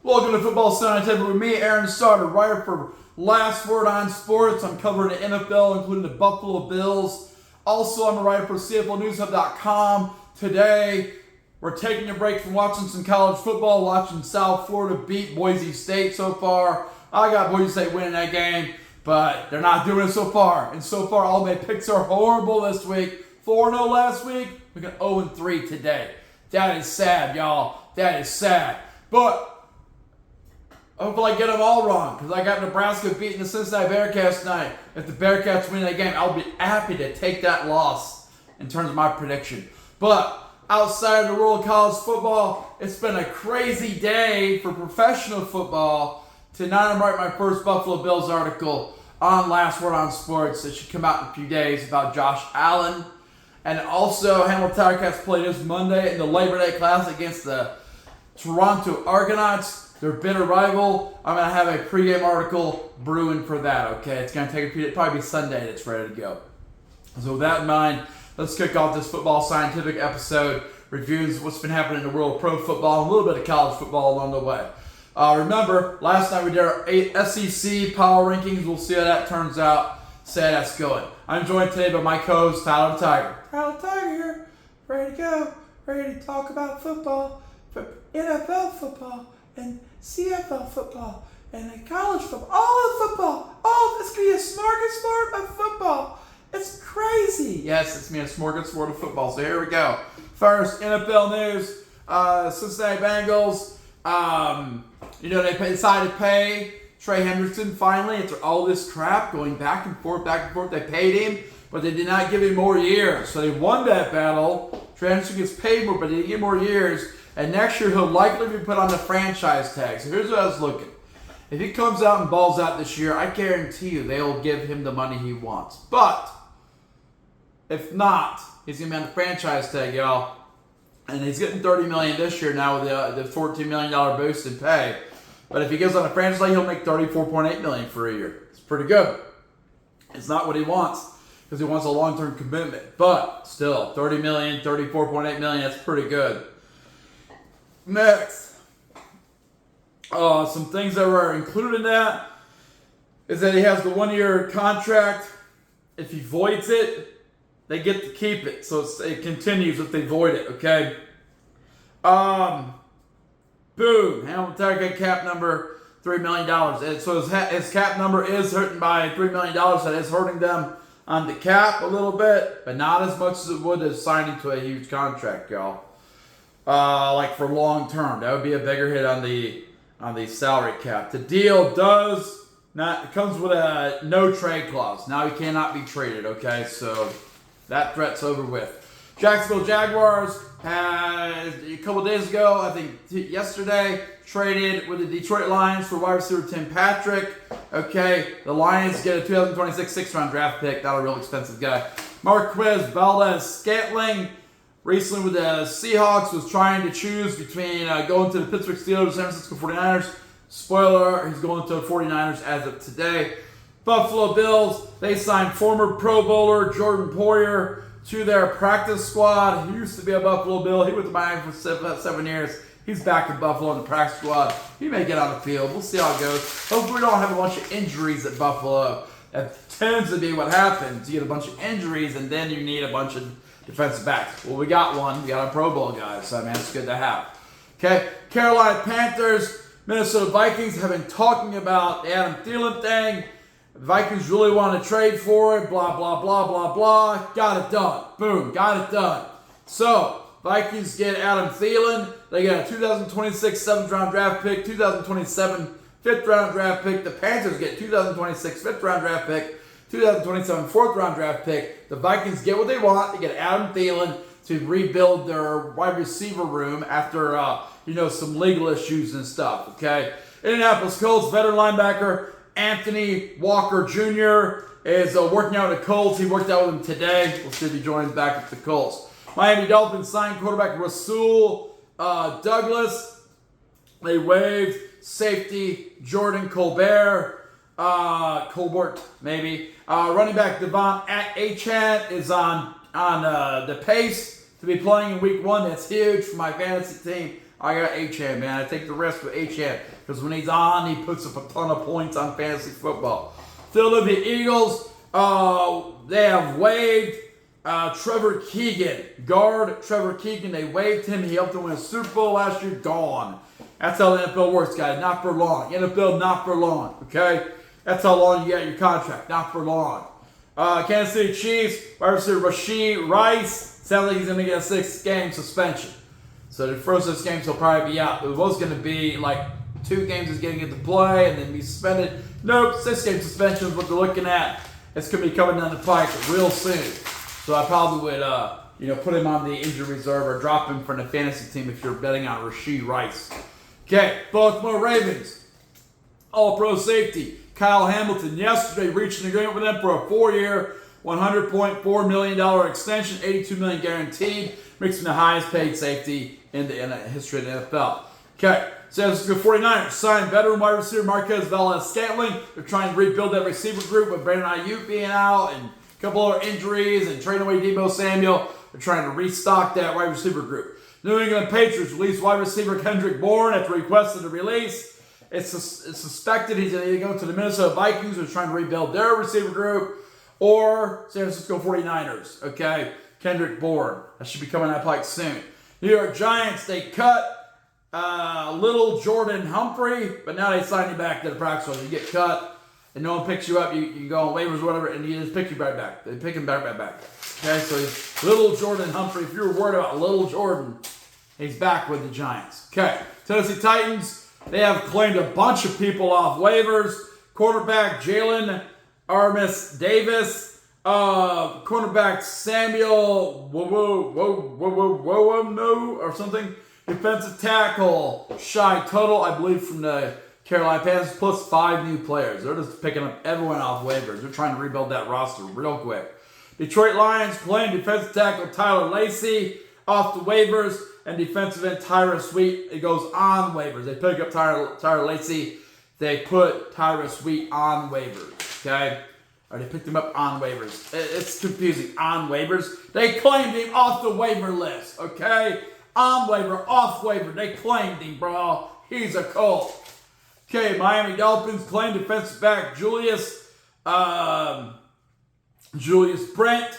Welcome to Football Scientific with me, Aaron Starter, writer for Last Word on Sports. I'm covering the NFL, including the Buffalo Bills. Also, I'm a writer for CFL Today, we're taking a break from watching some college football, watching South Florida beat Boise State so far. I got Boise State winning that game, but they're not doing it so far. And so far, all my picks are horrible this week. 4-0 last week, we got 0-3 today. That is sad, y'all. That is sad. But hopefully I get them all wrong, because I got Nebraska beating the Cincinnati Bearcats tonight. If the Bearcats win that game, I'll be happy to take that loss in terms of my prediction. But outside of the world of college football, it's been a crazy day for professional football. Tonight I'm writing my first Buffalo Bills article on Last Word on Sports. It should come out in a few days about Josh Allen. And also, Hamilton Tiger-Cats play this Monday in the Labor Day Classic against the Toronto Argonauts. Their bitter rival. I'm going to have a pregame article brewing for that, okay? It's going to take it'll probably be Sunday that's ready to go. So with that in mind, let's kick off this Football Scientific episode, reviewing what's been happening in the world of pro football and a little bit of college football along the way. Remember, last night we did our SEC power rankings. We'll see how that turns out. See how that's going. I'm joined today by my co-host, Tyler the Tiger. Tyler the Tiger here, ready to go, ready to talk about football, NFL football, and CFL football, and then college football, all of football. Oh, this could be a smorgasbord of football. It's crazy. Yes, it's me, a smorgasbord of football. So here we go. First, NFL news. Cincinnati Bengals, they decided to pay Trey Hendrickson finally after all this crap going back and forth. They paid him, but they did not give him more years. So they won that battle. Trey Hendrickson gets paid more, but they didn't get more years. And next year, he'll likely be put on the franchise tag. So here's what I was looking. If he comes out and balls out this year, I guarantee you they'll give him the money he wants. But if not, he's going to be on the franchise tag, y'all. And he's getting $30 million this year now with the $14 million boost in pay. But if he goes on a franchise tag, he'll make $34.8 million for a year. It's pretty good. It's not what he wants, because he wants a long-term commitment. But still, $30 million, $34.8 million, that's pretty good. Next, some things that were included in that is that he has the 1-year contract. If he voids it, they get to keep it. So it continues if they void it, okay? Boom. Hamilton Tiger cap number, $3 million. And so his cap number is hurting by $3 million. That is hurting them on the cap a little bit, but not as much as it would as signing to a huge contract, y'all. Like for long term, that would be a bigger hit on the salary cap. The deal it comes with a no trade clause. Now he cannot be traded. Okay, so that threat's over with. Jacksonville Jaguars had a couple days ago, I think yesterday, traded with the Detroit Lions for wide receiver Tim Patrick. Okay, the Lions get a 2026 6th-round draft pick. Not a real expensive guy. Marquez Valdes-Scantling. Recently with the Seahawks was trying to choose between going to the Pittsburgh Steelers or San Francisco 49ers. Spoiler, he's going to the 49ers as of today. Buffalo Bills, they signed former Pro Bowler Jordan Poyer to their practice squad. He used to be a Buffalo Bill. He went to Miami for 7 years. He's back in Buffalo in the practice squad. He may get on the field. We'll see how it goes. Hopefully we don't have a bunch of injuries at Buffalo. That tends to be what happens. You get a bunch of injuries and then you need a bunch of defensive backs. Well, we got one. We got a Pro Bowl guy, so it's good to have. Okay, Carolina Panthers, Minnesota Vikings have been talking about the Adam Thielen thing. The Vikings really want to trade for it, blah, blah, blah, blah, blah. Got it done. Boom, got it done. So, Vikings get Adam Thielen. They get a 2026 7th-round draft pick, 2027 5th-round draft pick. The Panthers get 2026 5th-round draft pick, 2027 4th-round draft pick. The Vikings get what they want. They get Adam Thielen to rebuild their wide receiver room after, some legal issues and stuff, okay? Indianapolis Colts veteran linebacker Anthony Walker Jr. is working out with the Colts. He worked out with them today. We'll see if he joins back with the Colts. Miami Dolphins signed quarterback Rasul Douglas. They waived safety Jordan Colbert. Running back Devon Achane is on the pace to be playing in week 1. That's huge for my fantasy team. I got Achane, man. I take the risk with Achane because when he's on, he puts up a ton of points on fantasy football. Philadelphia Eagles, they have waived Trevor Keegan. Guard Trevor Keegan, they waived him. He helped them win a Super Bowl last year. Gone. That's how the NFL works, guys. Not for long. NFL, not for long. Okay? That's how long you got your contract. Not for long. Kansas City Chiefs, wide receiver Rashee Rice. Sounds like he's going to get a 6-game suspension. So the first 6 games he'll probably be out. It was going to be like 2 games he's going to get to play and then be suspended. Nope, 6-game suspension is what they're looking at. It's going to be coming down the pike real soon. So I probably would, put him on the injury reserve or drop him from the fantasy team if you're betting on Rashee Rice. Okay, Baltimore Ravens, All-Pro safety Kyle Hamilton yesterday reached an agreement with them for a 4-year, $100.4 million extension, $82 million guaranteed. Makes him the highest paid safety in the history of the NFL. Okay, San Francisco 49ers signed veteran wide receiver Marquez Valdes-Scantling. They're trying to rebuild that receiver group with Brandon Ayuk being out and a couple other injuries and trading away Deebo Samuel. They're trying to restock that wide receiver group. New England Patriots released wide receiver Kendrick Bourne after requested a release. It's suspected he's going to go to the Minnesota Vikings, who are trying to rebuild their receiver group, or San Francisco 49ers. Okay, Kendrick Bourne. That should be coming out pike soon. New York Giants, they cut little Jordan Humphrey, but now they signed him back to the practice squad. You get cut, and no one picks you up. You go on waivers or whatever, and you just pick you right back. They pick him back. Okay, so he's little Jordan Humphrey. If you were worried about little Jordan, he's back with the Giants. Okay, Tennessee Titans, they have claimed a bunch of people off waivers. Quarterback Jalen Armis-Davis, cornerback Samuel or something. Defensive tackle Shy Tuttle, I believe, from the Carolina Panthers, plus 5 new players. They're just picking up everyone off waivers. They're trying to rebuild that roster real quick. Detroit Lions claim defensive tackle Tyler Lacey off the waivers, and defensive end Tyra Sweet, it goes on waivers. They pick up Tyler Lacey. They put Tyra Sweet on waivers. Okay? Or they picked him up on waivers. It's confusing. On waivers. They claimed him off the waiver list. Okay? On waiver, off waiver. They claimed him, bro. He's a Colt. Okay, Miami Dolphins claim defensive back Julius Brent.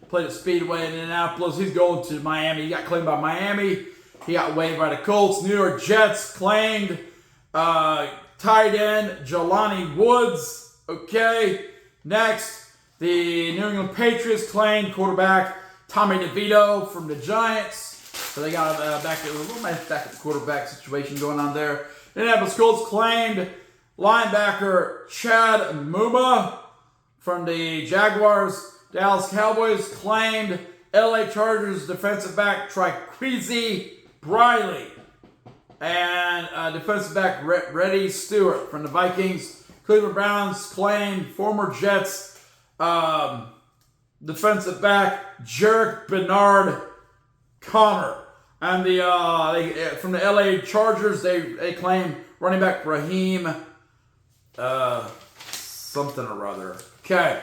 Played at Speedway in Indianapolis. He's going to Miami. He got claimed by Miami. He got waived by the Colts. New York Jets claimed tight end Jelani Woods. Okay. Next, the New England Patriots claimed quarterback Tommy DeVito from the Giants. So they got back at the quarterback situation going on there. Indianapolis Colts claimed linebacker Chad Muma from the Jaguars. Dallas Cowboys claimed LA Chargers defensive back Triquezie Briley and defensive back Reddy Stewart from the Vikings. Cleveland Browns claimed former Jets defensive back Jarek Bernard Connor. And from the LA Chargers, they claim running back Raheem something or other. Okay.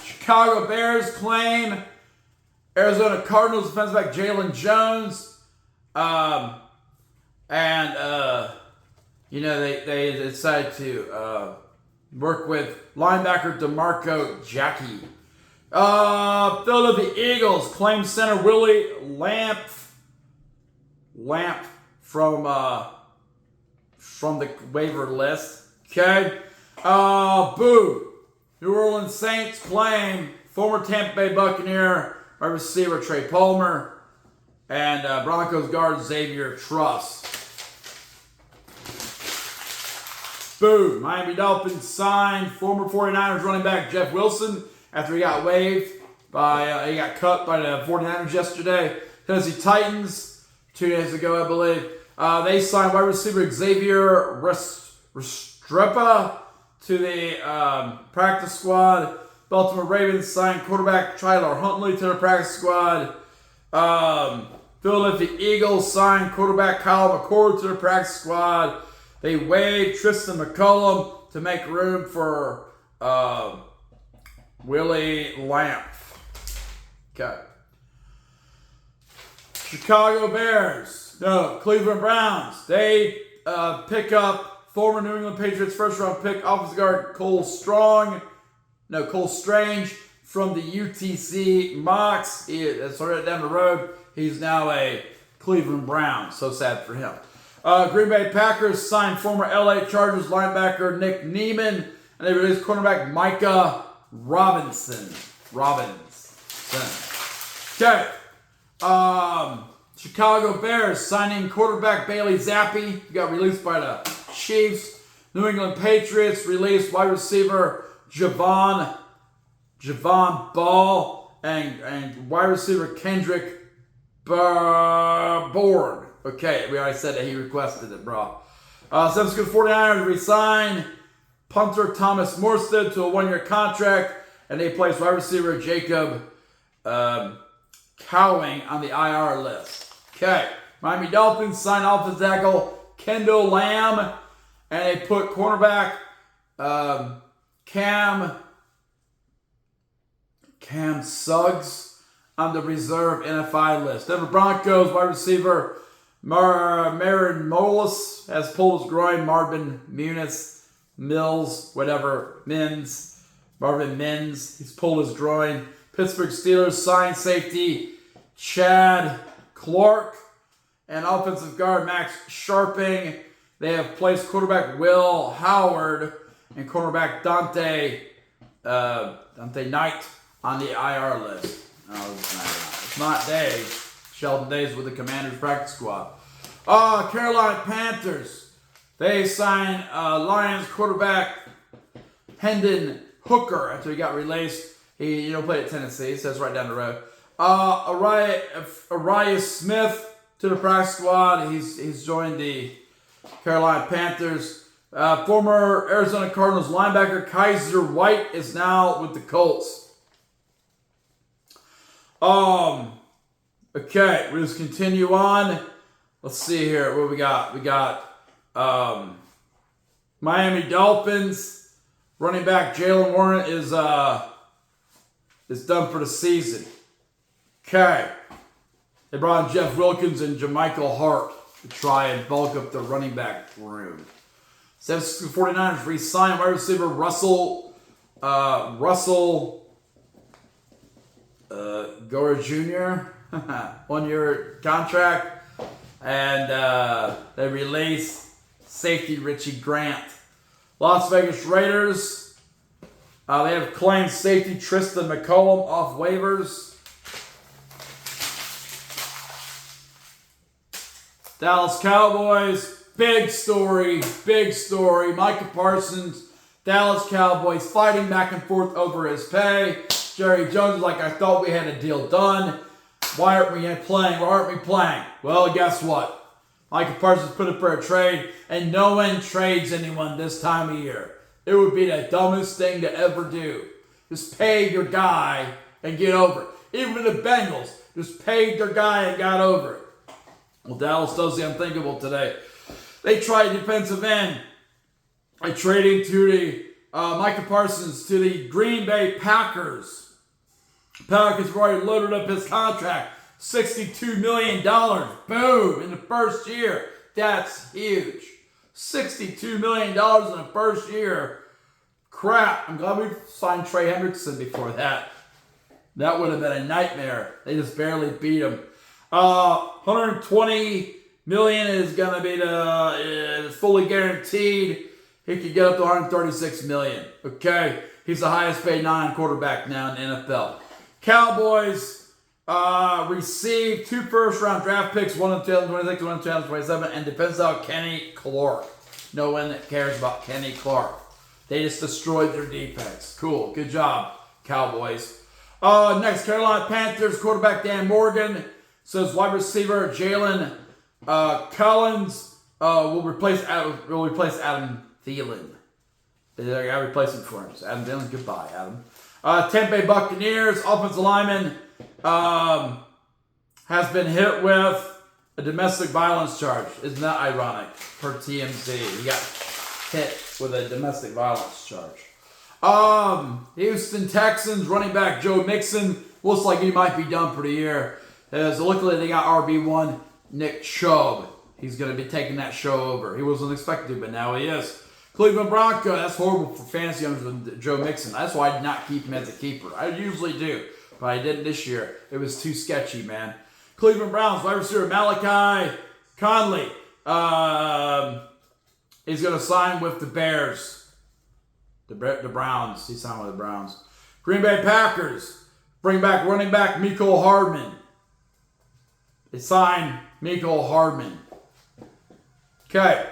Chicago Bears claim Arizona Cardinals defensive back Jalen Jones. They decided to work with linebacker DeMarco Jackie. Philadelphia Eagles claim center Willie Lamp from the waiver list. Okay. New Orleans Saints claim former Tampa Bay Buccaneer wide receiver Trey Palmer and Broncos guard Xavier Truss. Miami Dolphins signed former 49ers running back Jeff Wilson after he got waived he got cut by the 49ers yesterday. Tennessee Titans 2 days ago, I believe. They signed wide receiver Xavier Restrepo to the practice squad. Baltimore Ravens signed quarterback Tyler Huntley to the practice squad. Philadelphia Eagles signed quarterback Kyle McCord to the practice squad. They waived Tristan McCullum to make room for Willie Lamp. Okay. Chicago Bears Cleveland Browns. They pick up former New England Patriots first-round pick offensive guard Cole Strange from the UTC Mocs. That's right down the road. He's now a Cleveland Brown. So sad for him. Green Bay Packers signed former LA Chargers linebacker Nick Neiman, and they released cornerback Micah Robinson. Okay. Chicago Bears signing quarterback Bailey Zappi. He got released by the Chiefs. New England Patriots released wide receiver Javon Ball and wide receiver Kendrick Bourne. Okay, we already said that he requested it, bro. San Francisco 49ers resign punter Thomas Morstead to a one-year contract, and they placed wide receiver Jacob Cowing on the IR list. Okay, Miami Dolphins signed offensive tackle Kendall Lamb, and they put cornerback Cam Suggs on the reserve NFI list. Denver Broncos wide receiver Marvin Molis has pulled his groin. Marvin Mins. He's pulled his groin. Pittsburgh Steelers signed safety Chad Clark and offensive guard Max Sharping. They have placed quarterback Will Howard and cornerback Dante Knight on the IR list. No, it's not Dave. Sheldon Days with the Commanders practice squad. Carolina Panthers. They signed Lions quarterback Hendon Hooker after he got released. He played at Tennessee, so that's right down the road. Arias Smith to the practice squad. He's joined the Carolina Panthers. Former Arizona Cardinals linebacker Kaiser White is now with the Colts. Okay, we just continue on. Let's see here. What we got? We got Miami Dolphins. Running back Jalen Warren is done for the season. Okay. They brought in Jeff Wilkins and Jermichael Hart to try and bulk up the running back room. San Francisco 49ers re-signed wide receiver Russell Gore Jr. 1-year contract. And they released safety Richie Grant. Las Vegas Raiders. They have claimed safety Tristan McCollum off waivers. Dallas Cowboys. Big story. Micah Parsons. Dallas Cowboys fighting back and forth over his pay. Jerry Jones is like, I thought we had a deal done. Why aren't we playing? Well, guess what? Micah Parsons put it for a trade, and no one trades anyone this time of year. It would be the dumbest thing to ever do. Just pay your guy and get over it. Even the Bengals just paid their guy and got over it. Well, Dallas does the unthinkable today. They tried defensive end by trading to the Micah Parsons to the Green Bay Packers. Packers have already loaded up his contract. $62 million. Boom. In the first year. That's huge. $62 million in the first year. Crap. I'm glad we signed Trey Hendrickson before that. That would have been a nightmare. They just barely beat him. $120 million is going to be the fully guaranteed. He could get up to $136 million. Okay. He's the highest paid non-quarterback now in the NFL. Cowboys received 2 first-round draft picks, one in 2026, one in 2027, and defensive out Kenny Clark. No one that cares about Kenny Clark. They just destroyed their defense. Cool. Good job, Cowboys. Next, Carolina Panthers quarterback Dan Morgan says wide receiver Jalen Collins will replace Adam Thielen. They got to replace him for him. So Adam Thielen, goodbye, Adam. Tampa Bay Buccaneers offensive lineman has been hit with a domestic violence charge. Isn't that ironic? Per TMZ, he got hit with a domestic violence charge. Houston Texans running back Joe Mixon looks like he might be done for the year. As luckily they got RB1 Nick Chubb. He's going to be taking that show over. He wasn't expected to, but now he is. Cleveland Bronco. That's horrible for fantasy owners with Joe Mixon. That's why I did not keep him as a keeper. I usually do, but I didn't this year. It was too sketchy, man. Cleveland Browns wide receiver Malachi Conley. He's going to sign with the Bears. The Browns. He signed with the Browns. Green Bay Packers bring back running back Mecole Hardman. They signed Mecole Hardman. Okay.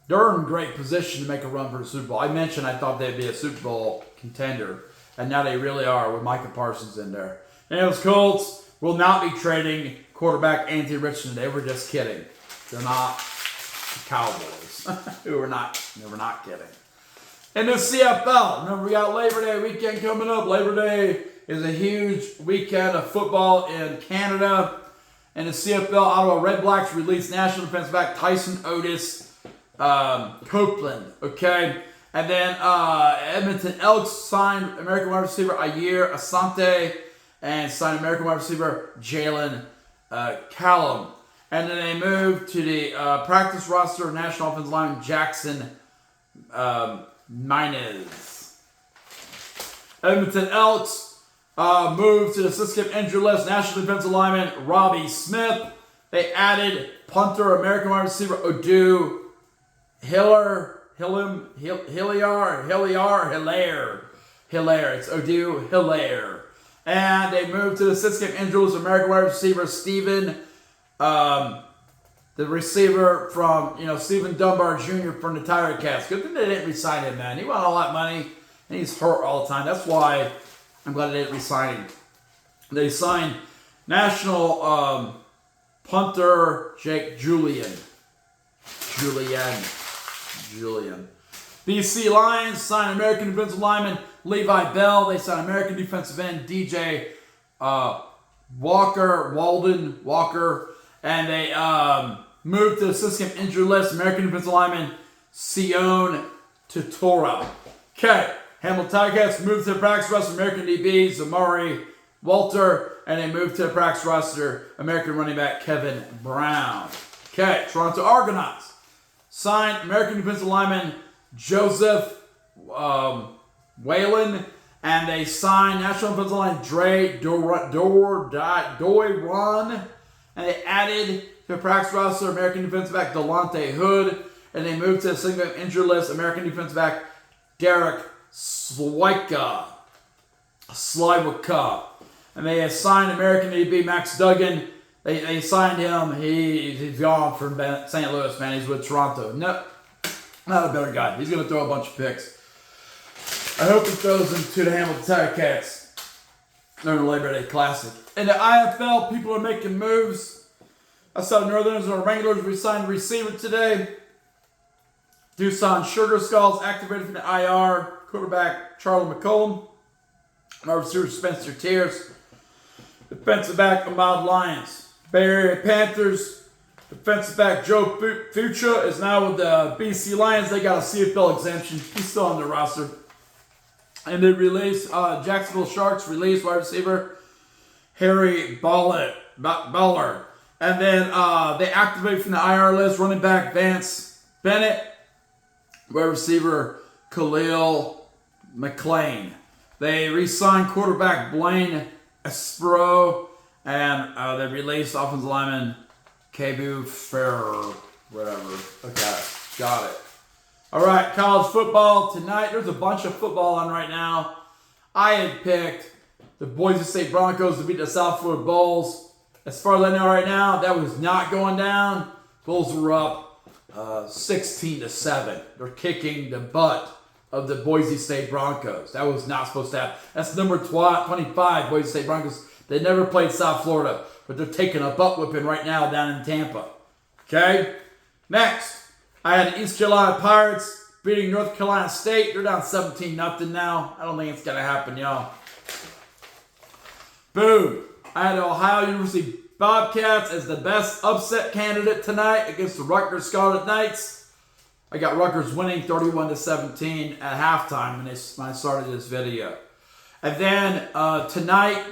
They're in great position to make a run for the Super Bowl. I mentioned I thought they'd be a Super Bowl contender, and now they really are with Micah Parsons in there. And those Colts will not be trading quarterback Anthony Richardson. They were just kidding. They're not the Cowboys. They were not kidding. In the CFL, remember we got Labor Day weekend coming up. Labor Day is a huge weekend of football in Canada. And the CFL, Ottawa Red Blacks released national defensive back Tyson Otis Copeland. Okay. And then Edmonton Elks signed American wide receiver Ayer Asante and signed American wide receiver Jalen Callum. And then they moved to the practice roster of national offensive lineman Jackson Minez. Edmonton Elks moved to the Siskip injury list national defensive lineman Robbie Smith. They added punter American wide receiver Odu Hilaire. It's Odu Hilaire. And they moved to the Siskip injury list American wide receiver Stephen, the receiver from, Stephen Dunbar Jr. from the Tiger Cats. Good thing they didn't re-sign him, man. He won all that money, and he's hurt all the time. That's why I'm glad they didn't re-sign him. They signed national punter Jake Julian. BC Lions signed American defensive lineman Levi Bell. They signed American defensive end DJ Walden Walker. And they moved to the Siskip injury list American defensive lineman Sion Tutora. Okay. Hamilton Ticats moved to the practice roster American DB Zamari Walter. And they moved to the practice roster American running back Kevin Brown. Okay. Toronto Argonauts signed American defensive lineman Joseph Whalen, and they signed national defensive line Dre Doiron, and they added to the practice roster American defensive back Delonte Hood, and they moved to the single injury list American defensive back Derek Slyka, and they signed American DB Max Duggan. They signed him. He's gone from St. Louis, man. He's with Toronto. No, not a better guy. He's going to throw a bunch of picks. I hope he throws them to the Hamilton Tiger Cats during the Labor Day Classic. In the IFL, people are making moves. I saw Northerners and Wranglers re-signed receiver today. Doosan Sugar Skulls activated from the IR. Quarterback Charlie McCollum. Wide receiver Spencer Tears. Defensive back Ahmad Lyons. Bay Area Panthers. Defensive back Joe Fucha is now with the BC Lions. They got a CFL exemption. He's still on the roster. And they released Jacksonville Sharks released wide receiver Harry Ballard. And then they activated from the IR list running back Vance Bennett, wide receiver Khalil McLean. They re-signed quarterback Blaine Espero, and they released offensive lineman Kebu Ferrer, whatever. Okay, got it. All right, college football tonight. There's a bunch of football on right now. I had picked the Boise State Broncos to beat the South Florida Bulls. As far as I know right now, that was not going down. Bulls were up 16-7. They're kicking the butt of the Boise State Broncos. That was not supposed to happen. That's number 25, Boise State Broncos. They never played South Florida, but they're taking a butt whipping right now down in Tampa. Okay? Next, I had the East Carolina Pirates beating North Carolina State. They're down 17-0 now. I don't think it's going to happen, y'all. Boom. I had the Ohio University Bobcats as the best upset candidate tonight against the Rutgers Scarlet Knights. I got Rutgers winning 31-17 at halftime when I started this video. And then tonight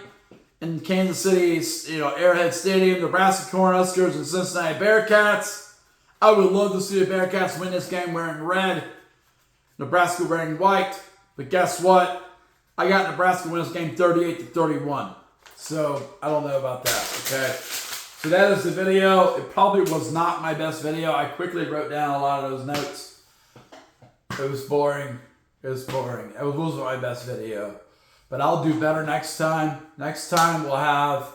in Kansas City's, Arrowhead Stadium, Nebraska Cornhuskers and Cincinnati Bearcats. I would love to see the Bearcats win this game wearing red, Nebraska wearing white. But guess what? I got Nebraska win this game 38-31. So I don't know about that. Okay. So that is the video. It probably was not my best video. I quickly wrote down a lot of those notes. It was boring. It wasn't my best video. But I'll do better next time. Next time we'll have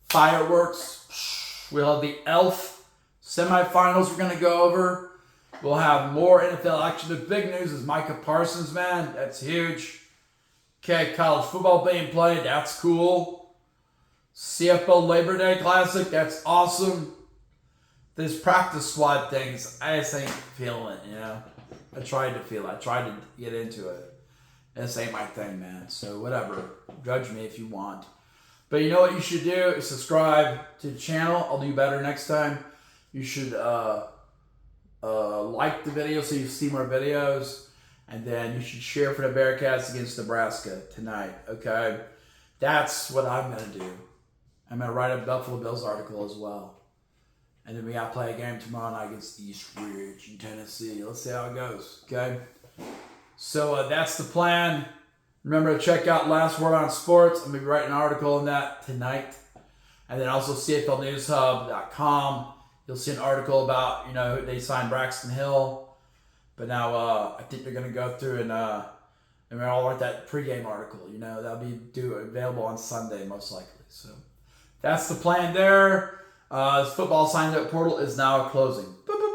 fireworks. We'll have the ELF semifinals we're going to go over. We'll have more NFL action. The big news is Micah Parsons, man. That's huge. Okay, college football being played. That's cool. CFL Labor Day Classic. That's awesome. This practice squad things, I just ain't feeling it, I tried to feel it. I tried to get into it. This ain't my thing, man. So whatever. Judge me if you want. But you know what you should do is subscribe to the channel. I'll do better next time. You should like the video so you see more videos. And then you should share for the Bearcats against Nebraska tonight. Okay? That's what I'm going to do. I'm going to write a Buffalo Bills article as well. And then we got to play a game tomorrow night against East Ridge in Tennessee. Let's see how it goes. Okay? So that's the plan. Remember to check out Last Word on Sports. I'm going to be writing an article on that tonight. And then also CFLnewshub.com. You'll see an article about, they signed Braxton Hill. But now I think they're going to go through and I'll write that pregame article. That'll be available on Sunday most likely. So that's the plan there. This football sign-up portal is now closing. Boop, boop, boop.